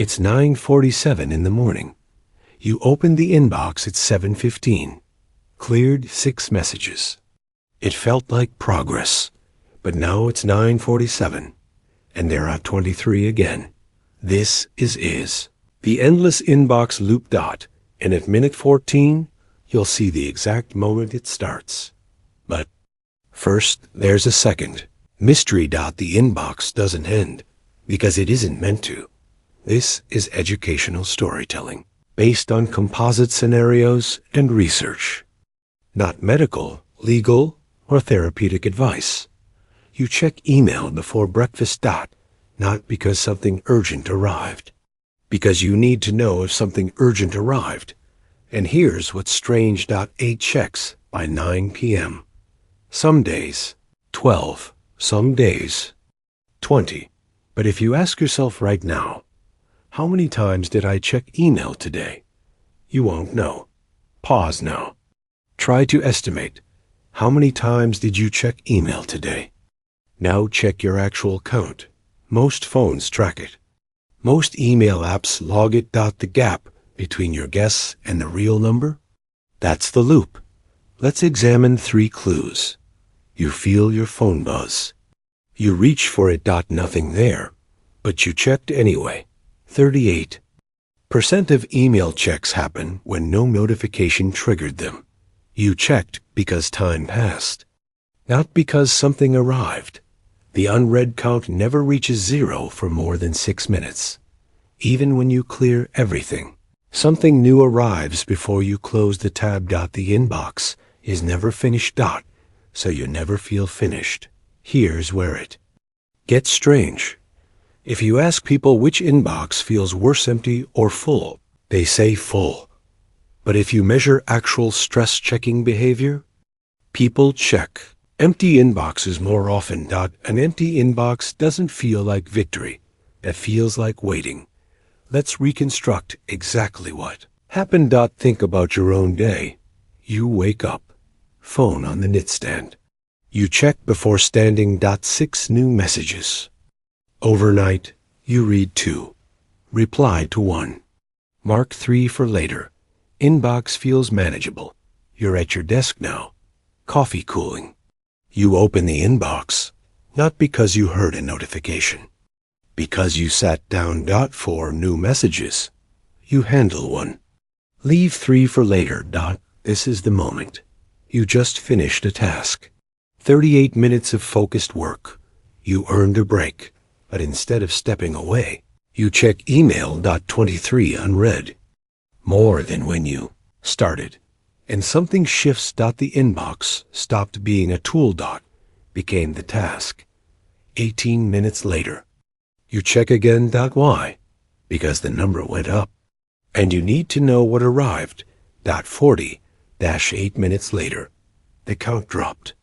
It's 9:47 in the morning. You opened the inbox at 7:15. Cleared 6 messages. It felt like progress. But now it's 9:47. And there are 23 again. This is the endless inbox loop dot. And at minute 14, you'll see the exact moment it starts. But first, there's a second. Mystery dot. The inbox doesn't end, because it isn't meant to. This is educational storytelling, based on composite scenarios and research. Not medical, legal, or therapeutic advice. You check email before breakfast dot, not because something urgent arrived. Because you need to know if something urgent arrived. And here's what strange dot 8 checks by 9 p.m. Some days, 12. Some days, 20. But if you ask yourself right now, how many times did I check email today? You won't know. Pause now. Try to estimate. How many times did you check email today? Now check your actual count. Most phones track it. Most email apps log it. The gap between your guess and the real number? That's the loop. Let's examine 3 clues. You feel your phone buzz. You reach for it. Nothing there. But you checked anyway. 38% of email checks happen when no notification triggered them. You checked because time passed, not because something arrived. The unread count never reaches 0 for more than 6 minutes. Even when you clear everything, something new arrives before you close the tab. The inbox is never finished. So you never feel finished. Here's where it gets strange. If you ask people which inbox feels worse, empty or full, they say full. But if you measure actual stress-checking behavior, people check empty inboxes more often. An empty inbox doesn't feel like victory. It feels like waiting. Let's reconstruct exactly what happened. Think about your own day. You wake up. Phone on the nightstand. You check before standing. 6 new messages. Overnight, you read 2. Reply to 1. Mark 3 for later. Inbox feels manageable. You're at your desk now. Coffee cooling. You open the inbox, not because you heard a notification. Because you sat down. 4 new messages. You handle 1. Leave 3 for later. This is the moment. You just finished a task. 38 minutes of focused work. You earned a break, but instead of stepping away, you check email. 23 unread. More than when you started. And something shifts. The inbox stopped being a tool. Became the task. 18 minutes later. You check again. Why? Because the number went up. And you need to know what arrived. 40-8 minutes later. The count dropped.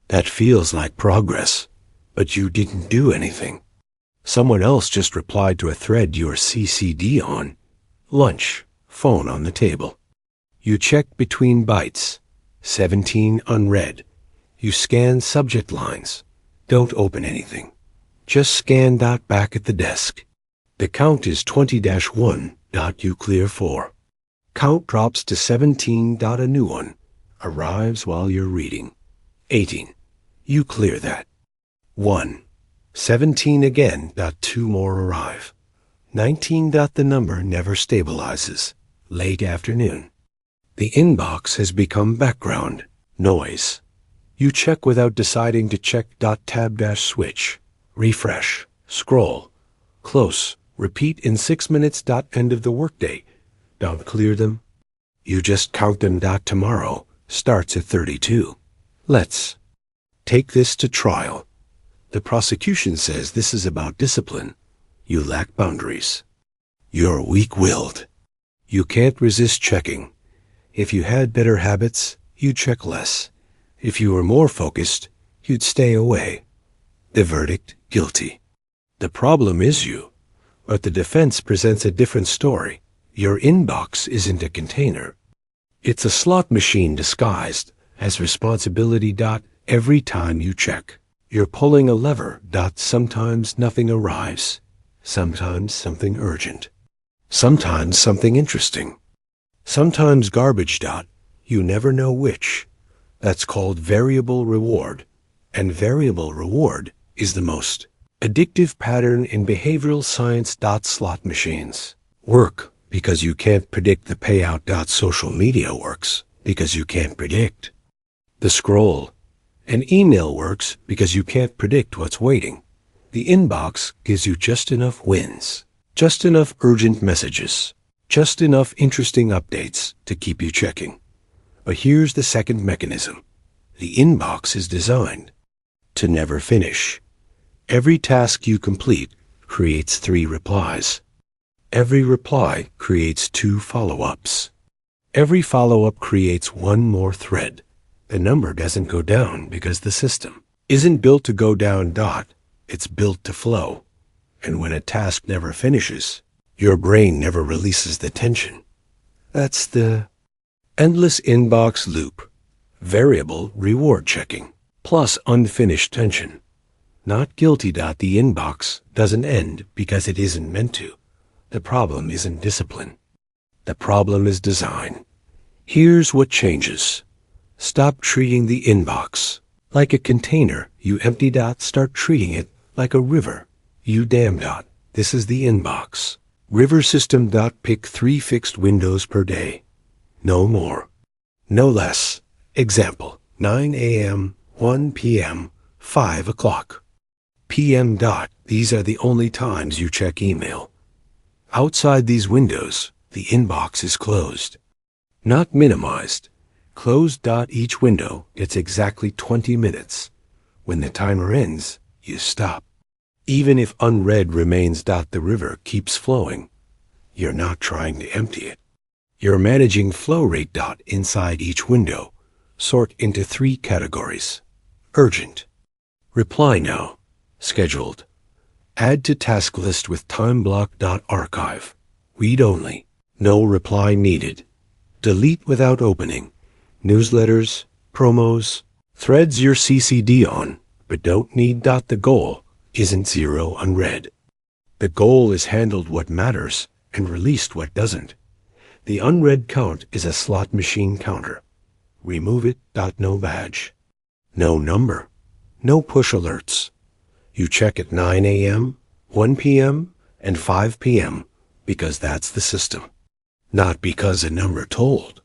That feels like progress, but you didn't do anything. Someone else just replied to a thread you're CC'd on. Lunch. Phone on the table. You check between bites. 17 unread. You scan subject lines. Don't open anything. Just scan. Back at the desk. The count is 20-1. You clear 4. Count drops to 17. A new one arrives while you're reading. 18. You clear that. 1. 17 again. 2 more arrive. 19. The number never stabilizes. Late afternoon. The inbox has become background noise. You check without deciding to check. Tab switch. Refresh. Scroll. Close. Repeat in 6 minutes. End of the workday. Don't clear them. You just count them. Tomorrow starts at 32. Let's take this to trial. The prosecution says this is about discipline. You lack boundaries. You're weak-willed. You can't resist checking. If you had better habits, you'd check less. If you were more focused, you'd stay away. The verdict, guilty. The problem is you, but the defense presents a different story. Your inbox isn't a container. It's a slot machine disguised as responsibility. Every time you check, you're pulling a lever. Sometimes nothing arrives. Sometimes something urgent. Sometimes something interesting. Sometimes garbage. You never know which. That's called variable reward. And variable reward is the most addictive pattern in behavioral science. Slot machines work because you can't predict the payout. Social media works because you can't predict the scroll. An email works because you can't predict what's waiting. The inbox gives you just enough wins, just enough urgent messages, just enough interesting updates to keep you checking. But here's the second mechanism. The inbox is designed to never finish. Every task you complete creates 3 replies. Every reply creates 2 follow-ups. Every follow-up creates 1 more thread. The number doesn't go down because the system isn't built to go down. It's built to flow. And when a task never finishes, your brain never releases the tension. That's the endless inbox loop. Variable reward checking plus unfinished tension. Not guilty. The inbox doesn't end because it isn't meant to. The problem isn't discipline. The problem is design. Here's what changes. Stop treating the inbox like a container you empty. Start treating it like a river you dam. This is the inbox. River system. Pick 3 fixed windows per day. No more. No less. Example, 9 a.m., 1 p.m., 5 o'clock p.m. These are the only times you check email. Outside these windows, the inbox is closed. Not minimized. Closed. Each window gets exactly 20 minutes. When the timer ends, you stop. Even if unread remains. The river keeps flowing. You're not trying to empty it. You're managing flow rate. Inside each window, sort into 3 categories. Urgent. Reply now. Scheduled. Add to task list with time block. Archive. Read only. No reply needed. Delete without opening. Newsletters, promos, threads you're CC'd on, but don't need. The goal isn't 0 unread. The goal is handled what matters and released what doesn't. The unread count is a slot machine counter. Remove it. No badge. No number. No push alerts. You check at 9 a.m., 1 p.m., and 5 p.m. because that's the system. Not because a number told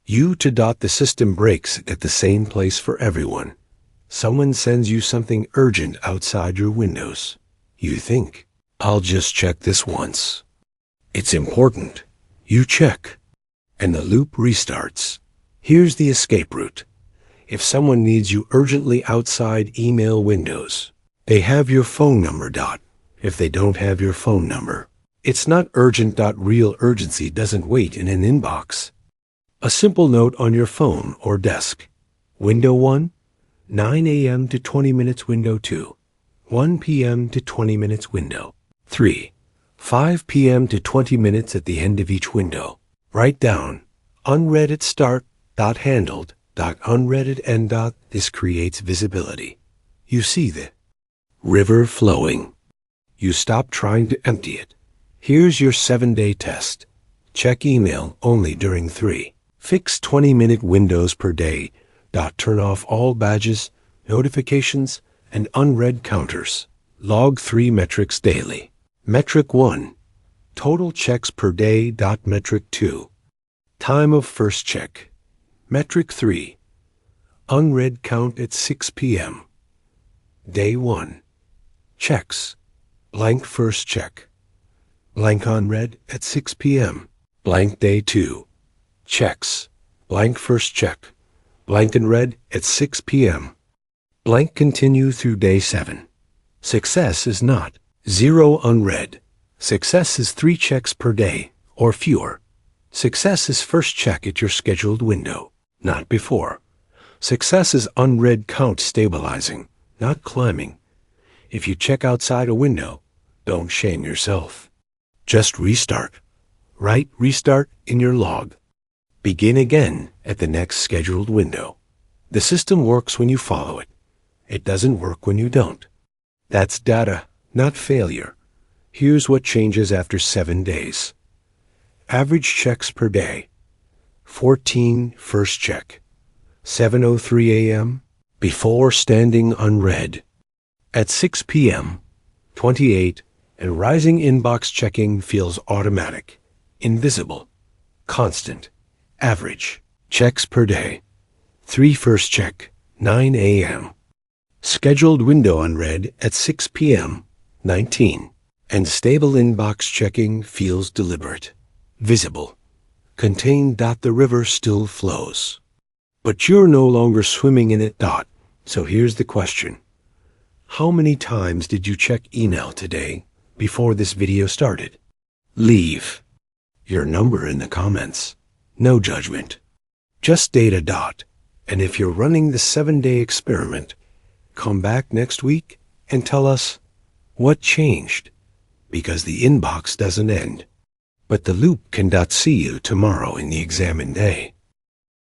you to. The system breaks at the same place for everyone. Someone sends you something urgent outside your windows. You think, I'll just check this once. It's important. You check. And the loop restarts. Here's the escape route. If someone needs you urgently outside email windows, they have your phone number. If they don't have your phone number, it's not urgent. Real urgency doesn't wait in an inbox. A simple note on your phone or desk. Window 1, 9 a.m. to 20 minutes. Window 2, 1 p.m. to 20 minutes. Window 3, 5 p.m. to 20 minutes at the end of each window. Write down, unread at start, handled, unread at end. This creates visibility. You see the river flowing. You stop trying to empty it. Here's your 7-day test. Check email only during 3 fixed 20-minute windows per day. Turn off all badges, notifications, and unread counters. Log 3 metrics daily. Metric 1, total checks per day. Metric 2, time of first check. Metric 3, unread count at 6 p.m. Day 1, checks, blank first check, blank unread at 6 p.m. Blank day 2, checks, blank first check, blank unread at 6 p.m. Blank continue through day 7. Success is not 0 unread. Success is 3 checks per day or fewer. Success is first check at your scheduled window, not before. Success is unread count stabilizing, not climbing. If you check outside a window, don't shame yourself. Just restart. Write restart in your log. Begin again at the next scheduled window. The system works when you follow it. It doesn't work when you don't. That's data, not failure. Here's what changes after 7 days. Average checks per day. 14 first check. 7:03 a.m. before standing unread. At 6 p.m., 28, and rising inbox checking feels automatic, invisible, constant, average, checks per day. 3 first check, 9 a.m. Scheduled window unread at 6 p.m., 19, and stable inbox checking feels deliberate, visible, contained. The river still flows. But you're no longer swimming in it. So here's the question. How many times did you check email today before this video started? Leave your number in the comments. No judgment. Just data. And if you're running the 7-day experiment, come back next week and tell us what changed. Because the inbox doesn't end, but the loop can. See you tomorrow in the examined day.